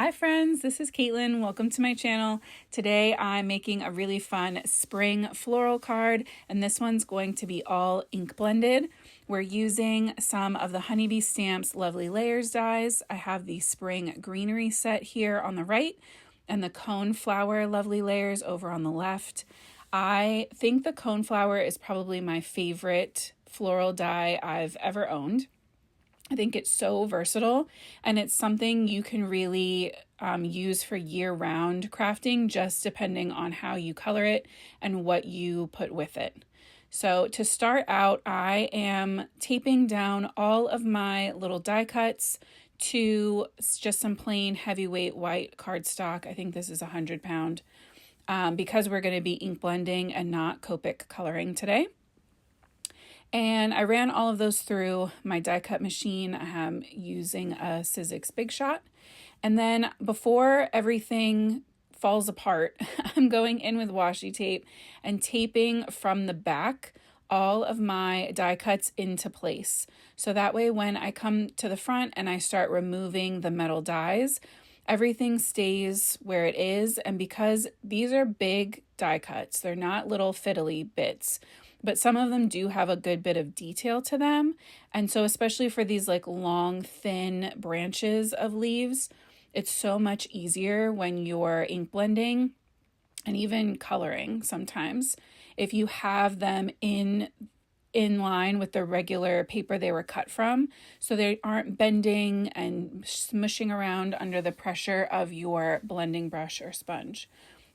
Hi friends, this is Caitlin. Welcome to my channel. Today I'm making a really fun spring floral card, and this one's going to be all ink blended. We're using some of the Honeybee Stamps Lovely Layers dies. I have the spring greenery set here on the right and the Coneflower Lovely Layers over on the left. I think the Coneflower is probably my favorite floral die I've ever owned. I think it's so versatile, and it's something you can really use for year-round crafting, just depending on how you color it and what you put with it. So to start out, I am taping down all of my little die cuts to just some plain heavyweight white cardstock. I think this is 100 pound because we're going to be ink blending and not Copic coloring today. And I ran all of those through my die cut machine. I'm using a Sizzix Big Shot. And then before everything falls apart, I'm going in with washi tape and taping from the back all of my die cuts into place. So that way when I come to the front and I start removing the metal dies, everything stays where it is. And because these are big die cuts, they're not little fiddly bits, but some of them do have a good bit of detail to them. And so especially for these like long, thin branches of leaves, it's so much easier when you're ink blending and even coloring sometimes if you have them in line with the regular paper they were cut from, so they aren't bending and smushing around under the pressure of your blending brush or sponge.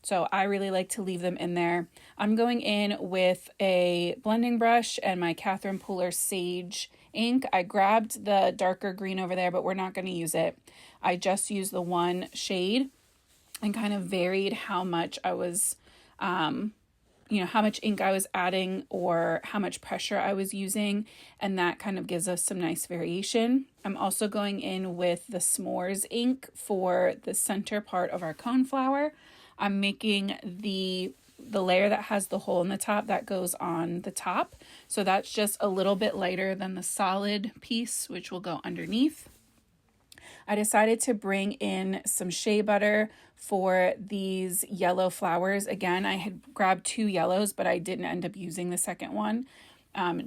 So I really like to leave them in there. I'm going in with a blending brush and my Catherine Pooler Sage ink. I grabbed the darker green over there, but we're not going to use it. I just used the one shade and kind of varied how much I was, how much ink I was adding or how much pressure I was using. And that kind of gives us some nice variation. I'm also going in with the S'mores ink for the center part of our coneflower. I'm making the layer that has the hole in the top that goes on the top. So that's just a little bit lighter than the solid piece, which will go underneath. I decided to bring in some shea butter for these yellow flowers. Again, I had grabbed 2 yellows, but I didn't end up using the second one.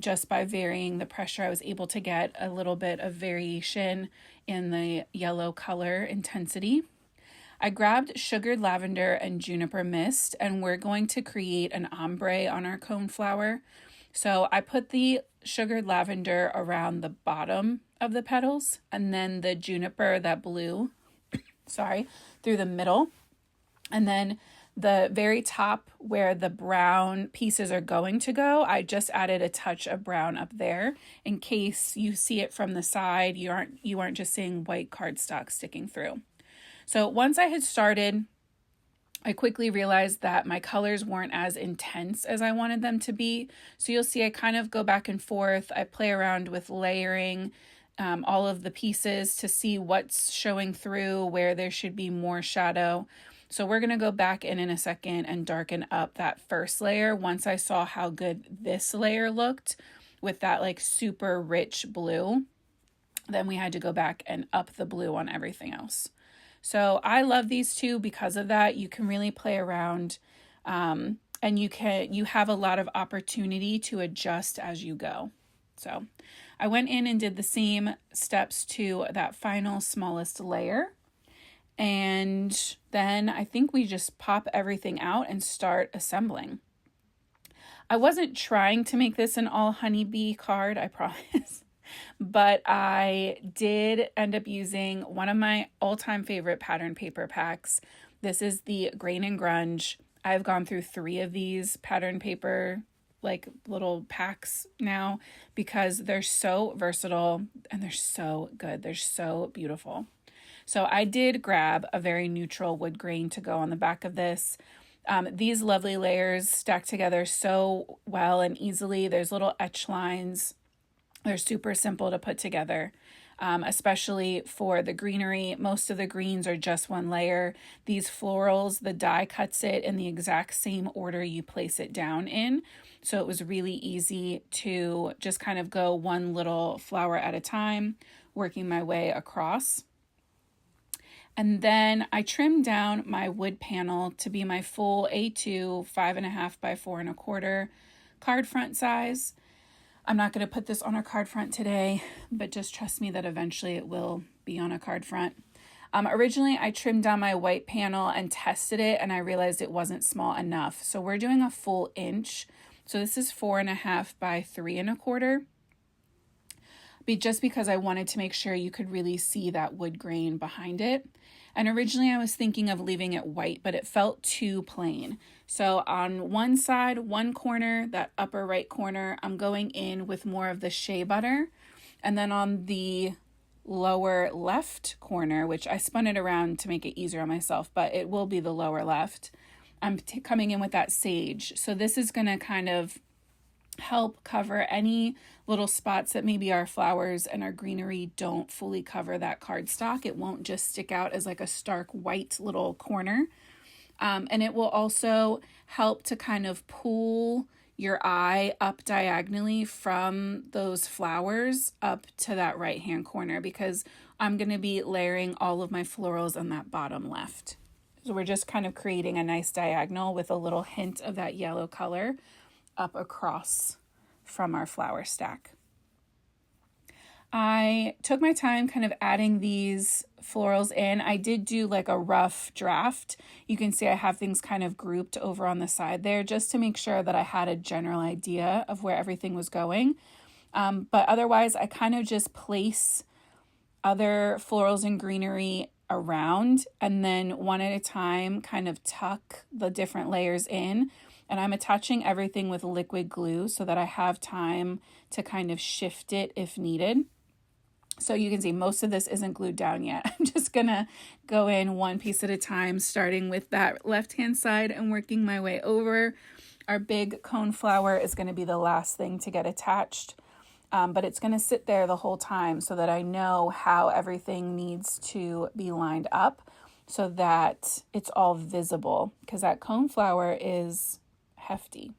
Just by varying the pressure, I was able to get a little bit of variation in the yellow color intensity. I grabbed sugared lavender and juniper mist, and we're going to create an ombre on our coneflower. So I put the sugared lavender around the bottom of the petals, and then the juniper, that blue, through the middle. And then the very top where the brown pieces are going to go, I just added a touch of brown up there in case you see it from the side, you aren't just seeing white cardstock sticking through. So once I had started, I quickly realized that my colors weren't as intense as I wanted them to be. So you'll see I kind of go back and forth. I play around with layering all of the pieces to see what's showing through, where there should be more shadow. So we're going to go back in a second and darken up that first layer once I saw how good this layer looked with that like super rich blue. Then we had to go back and up the blue on everything else. So I love these two because of that. You can really play around and you have a lot of opportunity to adjust as you go. So I went in and did the same steps to that final smallest layer. And then I think we just pop everything out and start assembling. I wasn't trying to make this an all honeybee card, I promise. But I did end up using one of my all-time favorite pattern paper packs. This is the Grain and Grunge. I've gone through 3 of these pattern paper like little packs now because they're so versatile and they're so good. They're so beautiful. So I did grab a very neutral wood grain to go on the back of this. These lovely layers stack together so well and easily. There's little etch lines. They're super simple to put together, especially for the greenery. Most of the greens are just one layer. These florals, the die cuts it in the exact same order you place it down in. So it was really easy to just kind of go one little flower at a time, working my way across. And then I trimmed down my wood panel to be my full A2 5.5 by 4.25 card front size. I'm not going to put this on a card front today, but just trust me that eventually it will be on a card front. Originally, I trimmed down my white panel and tested it, and I realized it wasn't small enough. So we're doing a full inch. So this is 4.5 by 3.25. Just because I wanted to make sure you could really see that wood grain behind it. And originally I was thinking of leaving it white, but it felt too plain. So on one side, one corner, that upper right corner, I'm going in with more of the Shea butter. And then on the lower left corner, which I spun it around to make it easier on myself, but it will be the lower left, I'm coming in with that sage. So this is going to kind of help cover any little spots that maybe our flowers and our greenery don't fully cover that cardstock. It won't just stick out as like a stark white little corner. And it will also help to kind of pull your eye up diagonally from those flowers up to that right hand corner, because I'm going to be layering all of my florals on that bottom left. So we're just kind of creating a nice diagonal with a little hint of that yellow color up across from our flower stack. I took my time kind of adding these florals in. I did do like a rough draft. You can see I have things kind of grouped over on the side there just to make sure that I had a general idea of where everything was going. But otherwise, I kind of just place other florals and greenery around, and then one at a time kind of tuck the different layers in. And I'm attaching everything with liquid glue so that I have time to kind of shift it if needed. So you can see most of this isn't glued down yet. I'm just gonna go in one piece at a time, starting with that left-hand side and working my way over. Our big coneflower is gonna be the last thing to get attached, but it's gonna sit there the whole time so that I know how everything needs to be lined up so that it's all visible, because that coneflower is hefty.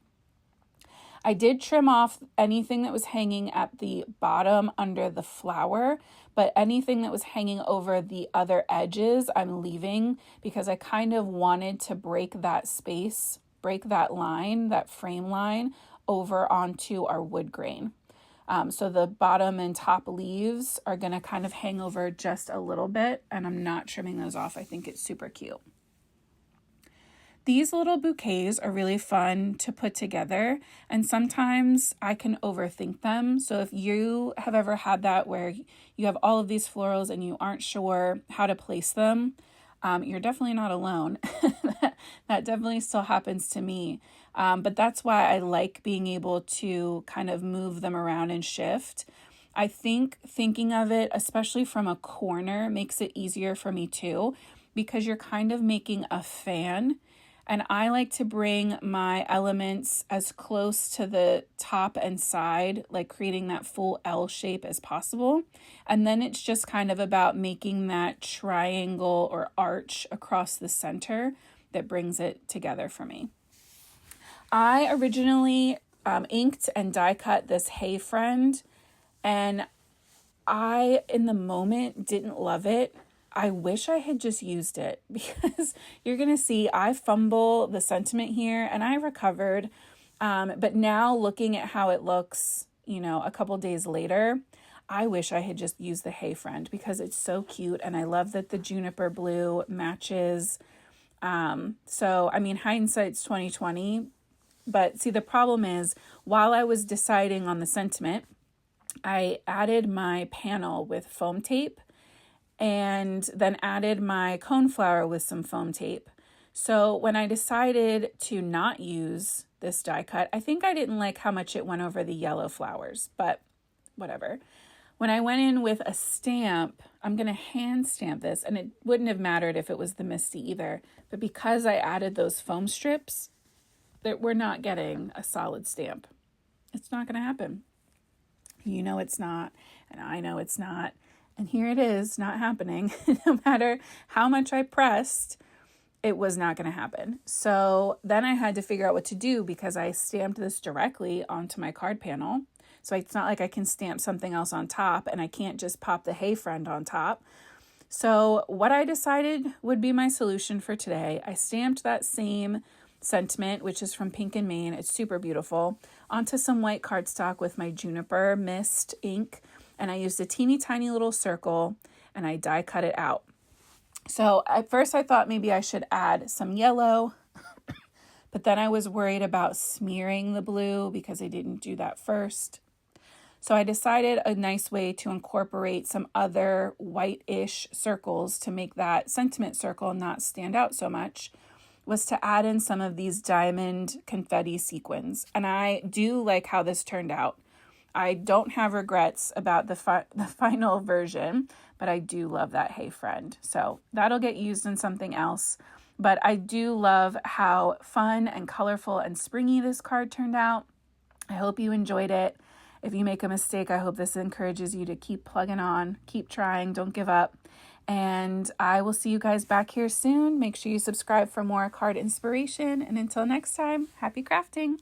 I did trim off anything that was hanging at the bottom under the flower, but anything that was hanging over the other edges I'm leaving, because I kind of wanted to break that space, break that line, that frame line over onto our wood grain. So the bottom and top leaves are going to kind of hang over just a little bit, and I'm not trimming those off. I think it's super cute. These little bouquets are really fun to put together, and sometimes I can overthink them. So if you have ever had that where you have all of these florals and you aren't sure how to place them, you're definitely not alone. That definitely still happens to me. But that's why I like being able to kind of move them around and shift. I think thinking of it, especially from a corner, makes it easier for me too, because you're kind of making a fan. And I like to bring my elements as close to the top and side, like creating that full L shape as possible. And then it's just kind of about making that triangle or arch across the center that brings it together for me. I originally inked and die cut this Hey Friend, and I, in the moment, didn't love it. I wish I had just used it, because you're going to see I fumble the sentiment here, and I recovered. But now looking at how it looks, a couple days later, I wish I had just used the Hey Friend, because it's so cute. And I love that the Juniper blue matches. So, I mean, hindsight's 2020, but see, the problem is while I was deciding on the sentiment, I added my panel with foam tape, and then added my coneflower with some foam tape. So when I decided to not use this die cut, I think I didn't like how much it went over the yellow flowers, but whatever. When I went in with a stamp, I'm going to hand stamp this, and it wouldn't have mattered if it was the Misty either, but because I added those foam strips, that we're not getting a solid stamp. It's not going to happen. You know it's not, and I know it's not. And here it is, not happening. No matter how much I pressed, it was not going to happen. So then I had to figure out what to do, because I stamped this directly onto my card panel. So it's not like I can stamp something else on top, and I can't just pop the Hey Friend on top. So what I decided would be my solution for today, I stamped that same sentiment, which is from Pink and Maine. It's super beautiful, onto some white cardstock with my Juniper mist ink. And I used a teeny tiny little circle and I die cut it out. So at first I thought maybe I should add some yellow, but then I was worried about smearing the blue because I didn't do that first. So I decided a nice way to incorporate some other white-ish circles to make that sentiment circle not stand out so much was to add in some of these diamond confetti sequins. And I do like how this turned out. I don't have regrets about the final version, but I do love that Hey Friend. So that'll get used in something else. But I do love how fun and colorful and springy this card turned out. I hope you enjoyed it. If you make a mistake, I hope this encourages you to keep plugging on, keep trying, don't give up. And I will see you guys back here soon. Make sure you subscribe for more card inspiration. And until next time, happy crafting.